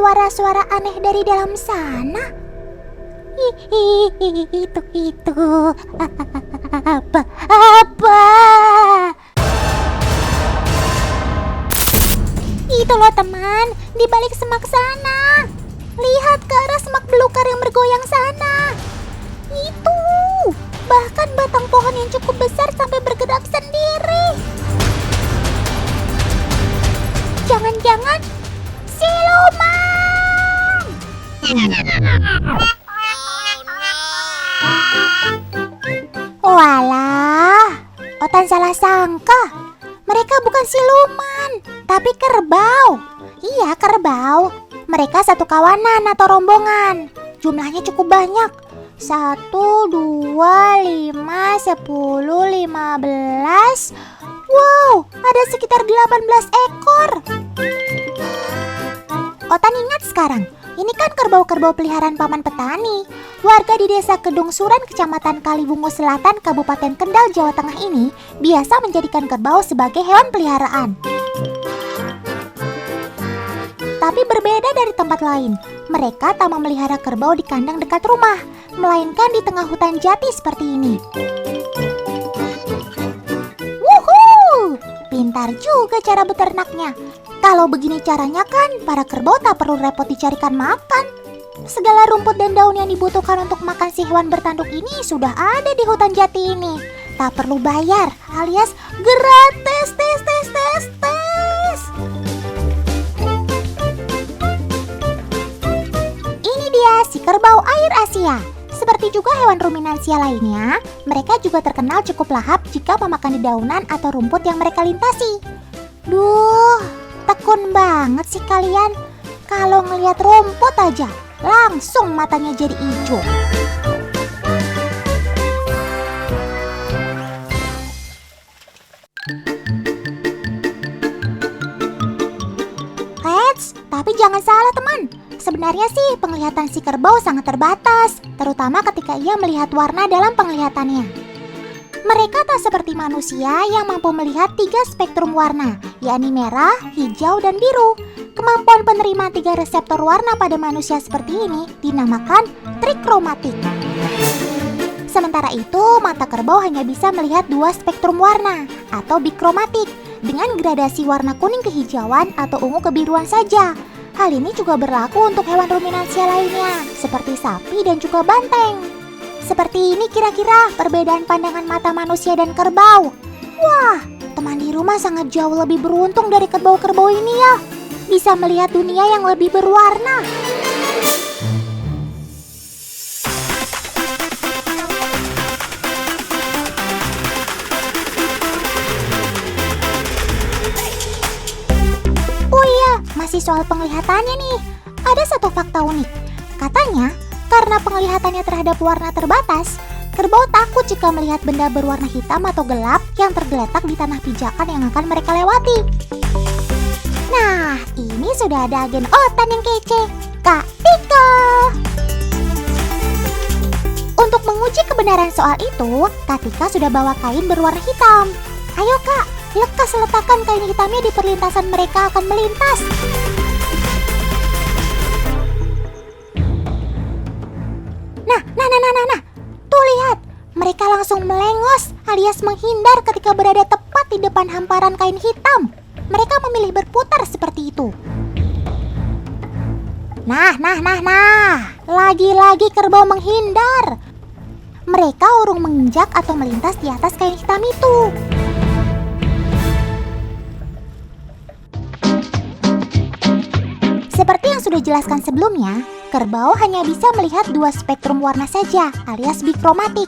suara-suara aneh dari dalam sana. Itu apa? Itu loh teman, di balik semak sana. Lihat ke arah semak belukar yang bergoyang sana. Itu, bahkan batang pohon yang cukup besar sampai bergerak sendiri. Jangan-jangan siluman. Walah, Otan salah sangka. Mereka bukan siluman, tapi kerbau. Iya, kerbau. Mereka satu kawanan atau rombongan. Jumlahnya cukup banyak. 1, 2, 5, 10, 15. Wow, ada sekitar 18 ekor. Otan ingat sekarang, ini kan kerbau-kerbau peliharaan paman petani. Warga di desa Kedung Suran, Kecamatan Kalibungu Selatan, Kabupaten Kendal, Jawa Tengah ini biasa menjadikan kerbau sebagai hewan peliharaan. Tapi berbeda dari tempat lain, mereka tak memelihara kerbau di kandang dekat rumah, melainkan di tengah hutan jati seperti ini. Wuhuu, pintar juga cara beternaknya. Kalau begini caranya kan, para kerbau tak perlu repot dicarikan makan. Segala rumput dan daun yang dibutuhkan untuk makan si hewan bertanduk ini sudah ada di hutan jati ini. Tak perlu bayar, alias gratis. Ini dia si kerbau air Asia. Seperti juga hewan ruminansia lainnya, mereka juga terkenal cukup lahap jika memakan dedaunan atau rumput yang mereka lintasi. Duh, tekun banget sih kalian. Kalau ngelihat rumput aja, langsung matanya jadi hijau. Eits, tapi jangan salah teman. Sebenarnya sih penglihatan si kerbau sangat terbatas, terutama ketika ia melihat warna dalam penglihatannya. Mereka tak seperti manusia yang mampu melihat 3 spektrum warna, yakni merah, hijau, dan biru. Kemampuan penerimaan 3 reseptor warna pada manusia seperti ini dinamakan trikromatik. Sementara itu, mata kerbau hanya bisa melihat 2 spektrum warna atau bikromatik dengan gradasi warna kuning kehijauan atau ungu kebiruan saja. Hal ini juga berlaku untuk hewan ruminansia lainnya, seperti sapi dan juga banteng. Seperti ini kira-kira perbedaan pandangan mata manusia dan kerbau. Wah, teman di rumah sangat jauh lebih beruntung dari kerbau-kerbau ini ya. Bisa melihat dunia yang lebih berwarna. Oh iya, masih soal penglihatannya nih. Ada satu fakta unik. Katanya, karena penglihatannya terhadap warna terbatas, kerbau takut jika melihat benda berwarna hitam atau gelap yang tergeletak di tanah pijakan yang akan mereka lewati. Nah, ini sudah ada agen Otan yang kece, Kak Tika. Untuk menguji kebenaran soal itu, Kak Tika sudah bawa kain berwarna hitam. Ayo Kak, lekas letakkan kain hitamnya di perlintasan mereka akan melintas. Nah, tuh lihat, mereka langsung melengos alias menghindar ketika berada tepat di depan hamparan kain hitam. Mereka memilih berputar seperti itu. Nah, lagi-lagi kerbau menghindar. Mereka urung menginjak atau melintas di atas kain hitam itu. Seperti yang sudah dijelaskan sebelumnya, kerbau hanya bisa melihat 2 spektrum warna saja, alias bikromatik.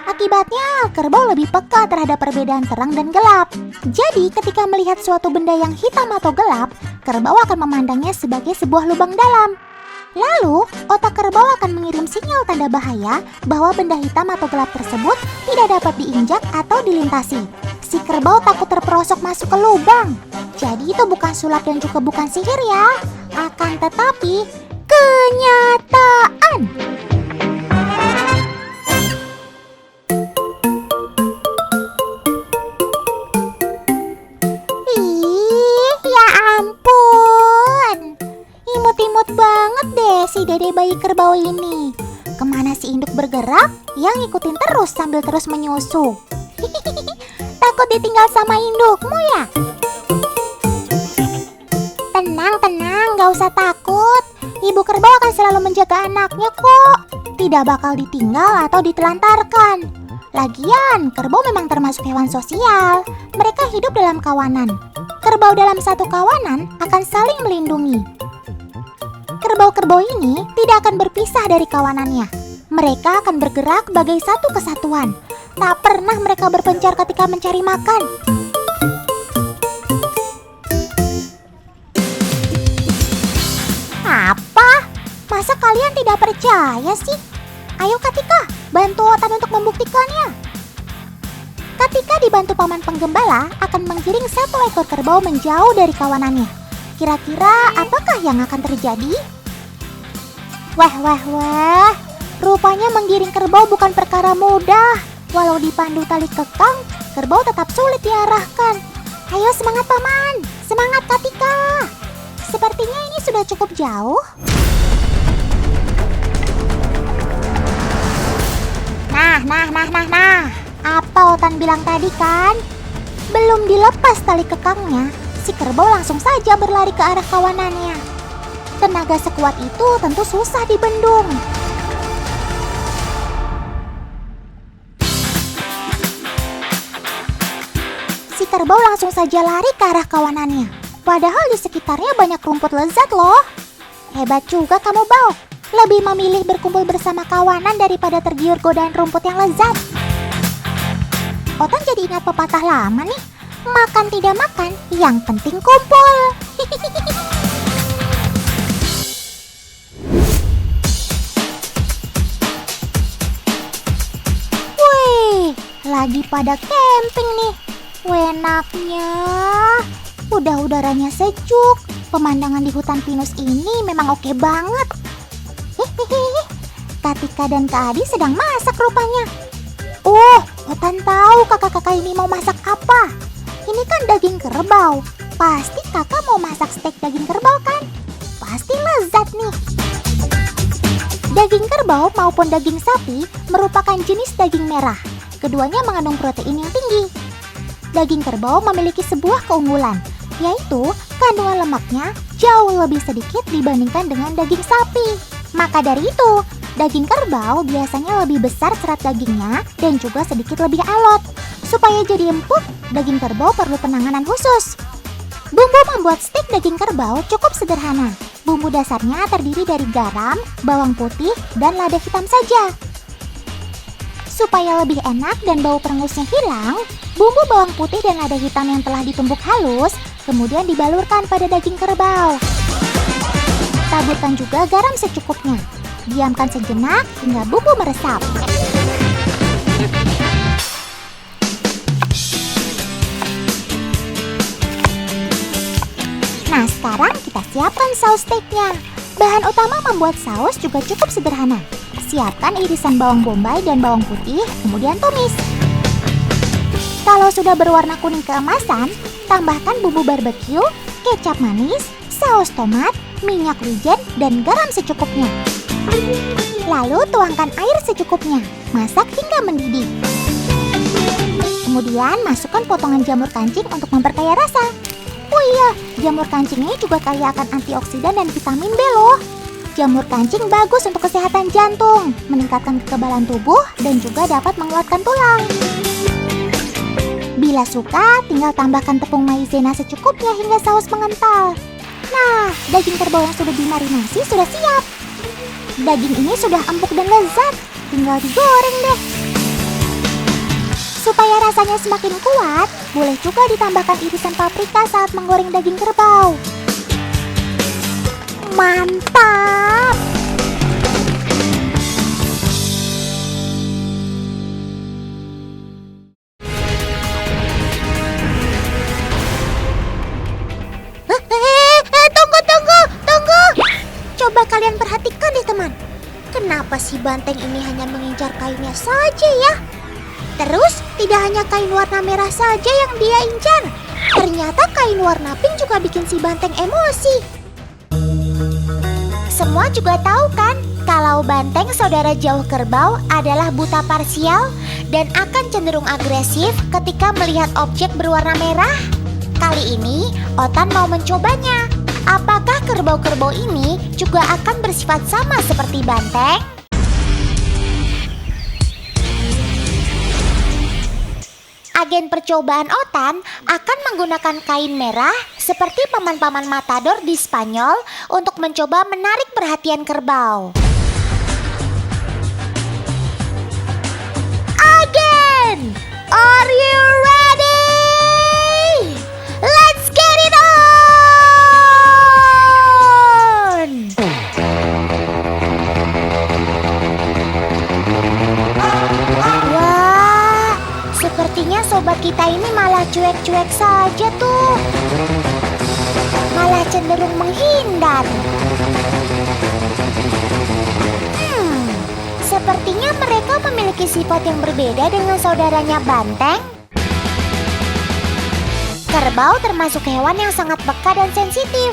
Akibatnya, kerbau lebih peka terhadap perbedaan terang dan gelap. Jadi, ketika melihat suatu benda yang hitam atau gelap, kerbau akan memandangnya sebagai sebuah lubang dalam. Lalu, otak kerbau akan mengirim sinyal tanda bahaya bahwa benda hitam atau gelap tersebut tidak dapat diinjak atau dilintasi. Si kerbau takut terperosok masuk ke lubang. Jadi, itu bukan sulap dan juga bukan sihir ya. Akan tetapi, kenyataan. Ih, ya ampun. Imut-imut banget. si dede bayi kerbau ini? Kemana si induk bergerak? Yang ngikutin terus sambil terus menyusu. Takut ditinggal sama indukmu ya? Tenang, gak usah takut. Ibu kerbau akan selalu menjaga anaknya kok. Tidak bakal ditinggal atau ditelantarkan. Lagian, kerbau memang termasuk hewan sosial. Mereka hidup dalam kawanan. Kerbau dalam satu kawanan akan saling melindungi. Kerbau-kerbau ini tidak akan berpisah dari kawanannya. Mereka akan bergerak bagai satu kesatuan. Tak pernah mereka berpencar ketika mencari makan. Apa? Masa kalian tidak percaya sih? Ayo Katika, bantu Otan untuk membuktikannya. Katika dibantu paman penggembala akan menggiring satu ekor kerbau menjauh dari kawanannya. Kira-kira apakah yang akan terjadi? Wah, rupanya menggiring kerbau bukan perkara mudah. Walau dipandu tali kekang, kerbau tetap sulit diarahkan. Ayo semangat paman, semangat Katika. Sepertinya ini sudah cukup jauh. Nah. Apa Otan bilang tadi kan? Belum dilepas tali kekangnya, si kerbau langsung saja berlari ke arah kawanannya. Tenaga sekuat itu tentu susah dibendung. Si kerbau langsung saja lari ke arah kawanannya. Padahal di sekitarnya banyak rumput lezat loh. Hebat juga kamu, Bao. Lebih memilih berkumpul bersama kawanan daripada tergiur godaan rumput yang lezat. Otan jadi ingat pepatah lama nih. Makan tidak makan, yang penting kumpul. Wih, lagi pada camping nih. Wenaknya. Udah udaranya sejuk. Pemandangan di hutan pinus ini memang oke banget. Katika dan Kak Adi sedang masak rupanya. Otan tahu kakak-kakak ini mau masak apa. Ini kan daging kerbau. Pasti kakak mau masak steak daging kerbau kan? Pasti lezat nih. Daging kerbau maupun daging sapi merupakan jenis daging merah. Keduanya mengandung protein yang tinggi. Daging kerbau memiliki sebuah keunggulan, yaitu kandungan lemaknya jauh lebih sedikit dibandingkan dengan daging sapi. Maka dari itu, daging kerbau biasanya lebih besar serat dagingnya dan juga sedikit lebih alot. Supaya jadi empuk, daging kerbau perlu penanganan khusus. Bumbu membuat stik daging kerbau cukup sederhana. Bumbu dasarnya terdiri dari garam, bawang putih, dan lada hitam saja. Supaya lebih enak dan bau perengusnya hilang, bumbu bawang putih dan lada hitam yang telah ditumbuk halus kemudian dibalurkan pada daging kerbau. Taburkan juga garam secukupnya. Diamkan sejenak hingga bumbu meresap. Nah, sekarang kita siapkan saus steaknya. Bahan utama membuat saus juga cukup sederhana. Siapkan irisan bawang bombay dan bawang putih, kemudian tumis. Kalau sudah berwarna kuning keemasan, tambahkan bumbu barbeque, kecap manis, saus tomat, minyak wijen, dan garam secukupnya. Lalu tuangkan air secukupnya, masak hingga mendidih. Kemudian masukkan potongan jamur kancing untuk memperkaya rasa. Oh iya, jamur kancing ini juga kaya akan antioksidan dan vitamin B loh. Jamur kancing bagus untuk kesehatan jantung, meningkatkan kekebalan tubuh, dan juga dapat menguatkan tulang. Bila suka, tinggal tambahkan tepung maizena secukupnya hingga saus mengental. Nah, daging kerbau yang sudah dimarinasi sudah siap. Daging ini sudah empuk dan lezat, tinggal digoreng deh. Supaya rasanya semakin kuat, boleh juga ditambahkan irisan paprika saat menggoreng daging kerbau. Mantap! Tunggu! Coba kalian perhatikan deh teman. Kenapa si banteng ini hanya mengincar kainnya saja ya? Terus tidak hanya kain warna merah saja yang dia incar. Ternyata kain warna pink juga bikin si banteng emosi. Semua juga tahu kan kalau banteng saudara jauh kerbau adalah buta parsial dan akan cenderung agresif ketika melihat objek berwarna merah. Kali ini Otan mau mencobanya. Apakah kerbau-kerbau ini juga akan bersifat sama seperti banteng? Agen percobaan Otan akan menggunakan kain merah seperti paman-paman matador di Spanyol untuk mencoba menarik perhatian kerbau. Agen, are you ready? Let's get it on! Wah, sepertinya sobat kita ini malah cuek-cuek saja tuh. Malah cenderung menghindar. Sepertinya mereka memiliki sifat yang berbeda dengan saudaranya banteng. Kerbau termasuk hewan yang sangat peka dan sensitif.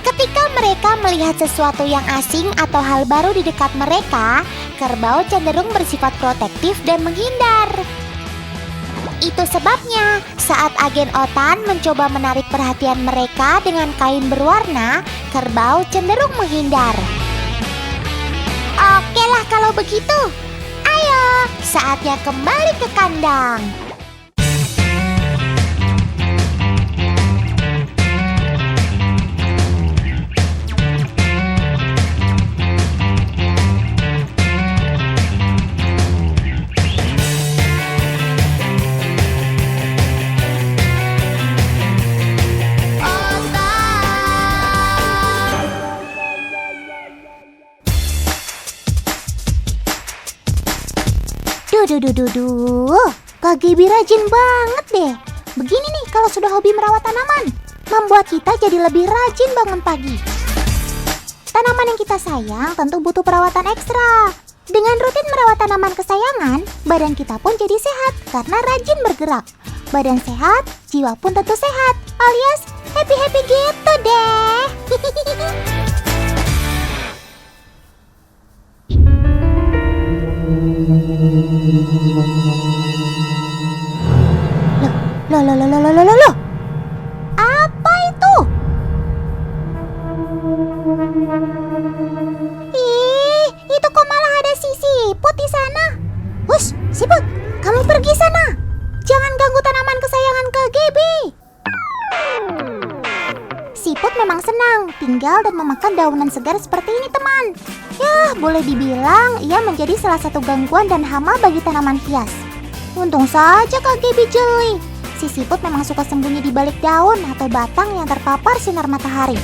Ketika mereka melihat sesuatu yang asing atau hal baru di dekat mereka, kerbau cenderung bersifat protektif dan menghindar. Itu sebabnya saat agen Otan mencoba menarik perhatian mereka dengan kain berwarna, kerbau cenderung menghindar. Oke lah kalau begitu. Ayo, saatnya kembali ke kandang. Duh, Kak Gaby rajin banget deh. Begini nih kalau sudah hobi merawat tanaman, membuat kita jadi lebih rajin bangun pagi. Tanaman yang kita sayang tentu butuh perawatan ekstra. Dengan rutin merawat tanaman kesayangan, badan kita pun jadi sehat karena rajin bergerak. Badan sehat, jiwa pun tentu sehat, alias happy-happy gitu deh. Loh. Apa itu? Ih, itu kok malah ada si siput di sana. Hush, siput, kamu pergi sana. Jangan ganggu tanaman kesayangan Kak Gaby. Siput memang senang tinggal dan memakan daunan segar seperti ini, teman. Ya, boleh dibilang ia menjadi salah satu gangguan dan hama bagi tanaman hias. Untung saja Kak Gaby jeli. Si siput memang suka sembunyi di balik daun atau batang yang terpapar sinar matahari.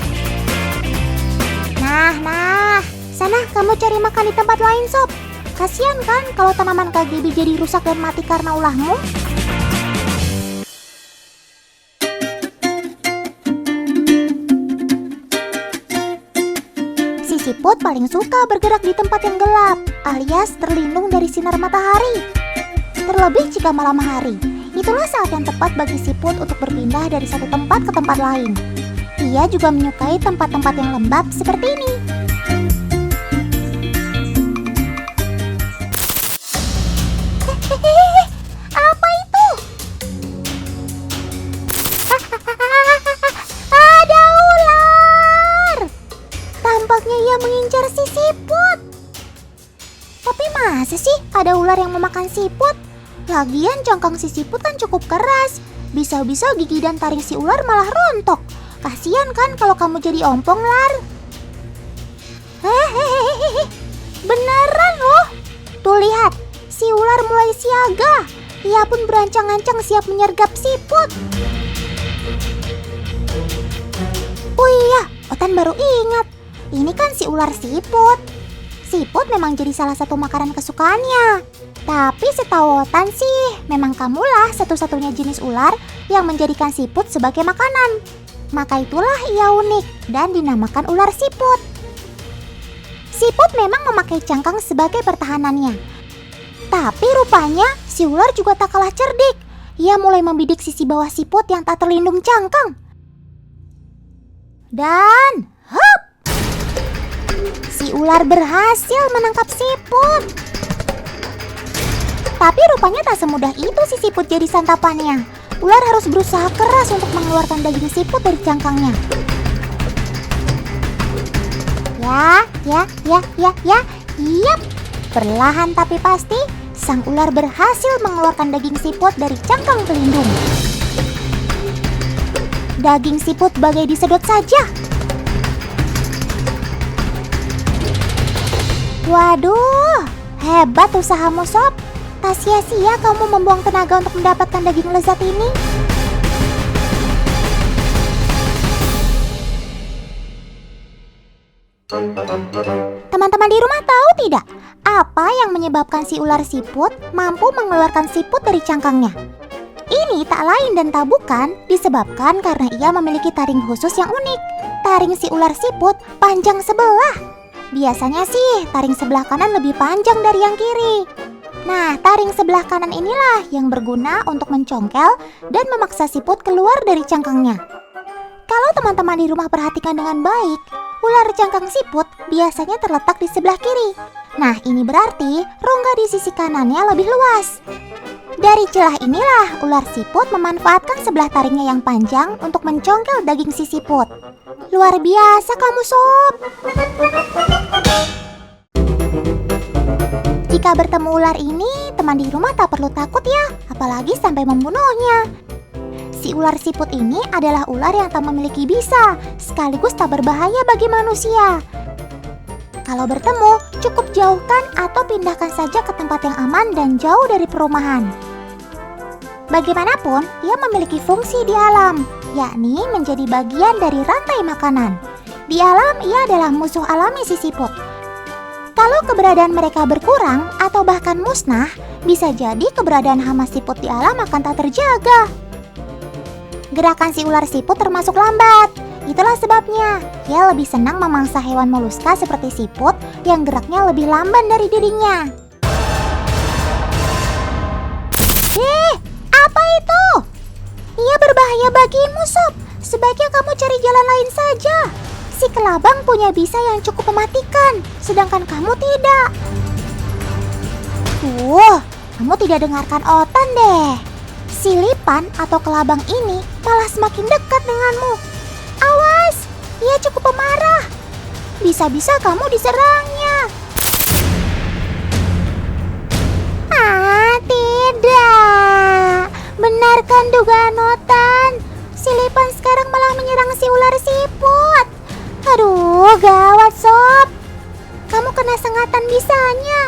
Nah, sana kamu cari makan di tempat lain, Sob. Kasian kan kalau tanaman Kak Gaby jadi rusak dan mati karena ulahmu? Si siput paling suka bergerak di tempat yang gelap, alias terlindung dari sinar matahari. Terlebih jika malam hari. Itulah saat yang tepat bagi siput untuk berpindah dari satu tempat ke tempat lain. Ia juga menyukai tempat-tempat yang lembab seperti ini. Apa itu? Ada ular! Tampaknya ia mengincar si siput. Tapi masa sih ada ular yang memakan siput? Lagian cangkang si siput kan cukup keras. Bisa-bisa gigi dan taring si ular malah rontok. Kasian kan kalau kamu jadi ompong, Lar. Hehehe, beneran loh. Tuh lihat, si ular mulai siaga. Ia pun berancang-ancang siap menyergap siput. Oh iya, Otan baru ingat. Ini kan si ular siput. Siput memang jadi salah satu makanan kesukaannya. Tapi setahu Otan sih, memang kamulah satu-satunya jenis ular yang menjadikan siput sebagai makanan. Maka itulah ia unik dan dinamakan ular siput. Siput memang memakai cangkang sebagai pertahanannya. Tapi rupanya si ular juga tak kalah cerdik. Ia mulai membidik sisi bawah siput yang tak terlindung cangkang. Dan, hop! Si ular berhasil menangkap siput. Tapi rupanya tak semudah itu si siput jadi santapannya. Ular harus berusaha keras untuk mengeluarkan daging siput dari cangkangnya. Yap. Perlahan tapi pasti, sang ular berhasil mengeluarkan daging siput dari cangkang pelindung. Daging siput bagai disedot saja. Waduh, hebat usahamu Sob. Tak sia-sia kamu membuang tenaga untuk mendapatkan daging lezat ini. Teman-teman di rumah tahu tidak, apa yang menyebabkan si ular siput mampu mengeluarkan siput dari cangkangnya? Ini tak lain dan tak bukan disebabkan karena ia memiliki taring khusus yang unik. Taring si ular siput panjang sebelah. Biasanya sih taring sebelah kanan lebih panjang dari yang kiri. Nah, taring sebelah kanan inilah yang berguna untuk mencongkel dan memaksa siput keluar dari cangkangnya. Kalau teman-teman di rumah perhatikan dengan baik, ular cangkang siput biasanya terletak di sebelah kiri. Nah, ini berarti rongga di sisi kanannya lebih luas. Dari celah inilah ular siput memanfaatkan sebelah taringnya yang panjang untuk mencongkel daging si siput. Luar biasa kamu Sob. Jika bertemu ular ini, teman di rumah tak perlu takut ya, apalagi sampai membunuhnya. Si ular siput ini adalah ular yang tak memiliki bisa, sekaligus tak berbahaya bagi manusia. Kalau bertemu, cukup jauhkan atau pindahkan saja ke tempat yang aman dan jauh dari perumahan. Bagaimanapun, ia memiliki fungsi di alam, yakni menjadi bagian dari rantai makanan. Di alam, ia adalah musuh alami si siput. Kalau keberadaan mereka berkurang atau bahkan musnah, bisa jadi keberadaan hama siput di alam akan tak terjaga. Gerakan si ular siput termasuk lambat. Itulah sebabnya ia lebih senang memangsa hewan moluska seperti siput yang geraknya lebih lamban dari dirinya. Apa itu? Ia berbahaya bagimu, Sob. Sebaiknya kamu cari jalan lain saja. Si kelabang punya bisa yang cukup mematikan, sedangkan kamu tidak. Kamu tidak dengarkan Otan deh. Si lipan atau kelabang ini malah semakin dekat denganmu. Awas, ia cukup pemarah. Bisa-bisa kamu diserangnya. Tidak. Benarkan dugaan Otan. Si lipan sekarang malah menyerang si ular siput. Aduh, gawat Sob. Kamu kena sengatan bisanya.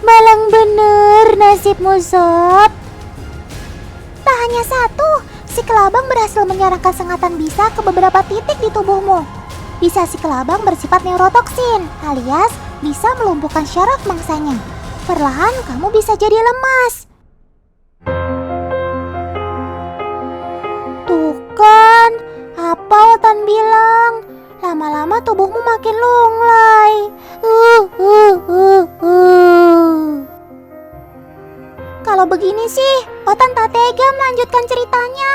Malang bener nasibmu Sob. Tak hanya satu, si kelabang berhasil menyerangkan sengatan bisa ke beberapa titik di tubuhmu. Bisa si kelabang bersifat neurotoksin, alias bisa melumpuhkan syaraf mangsanya. Perlahan kamu bisa jadi lemas. Tuh kan, apa Otan bilang? Lama-lama tubuhmu makin lunglai. Kalau begini sih, Otan tak tega melanjutkan ceritanya.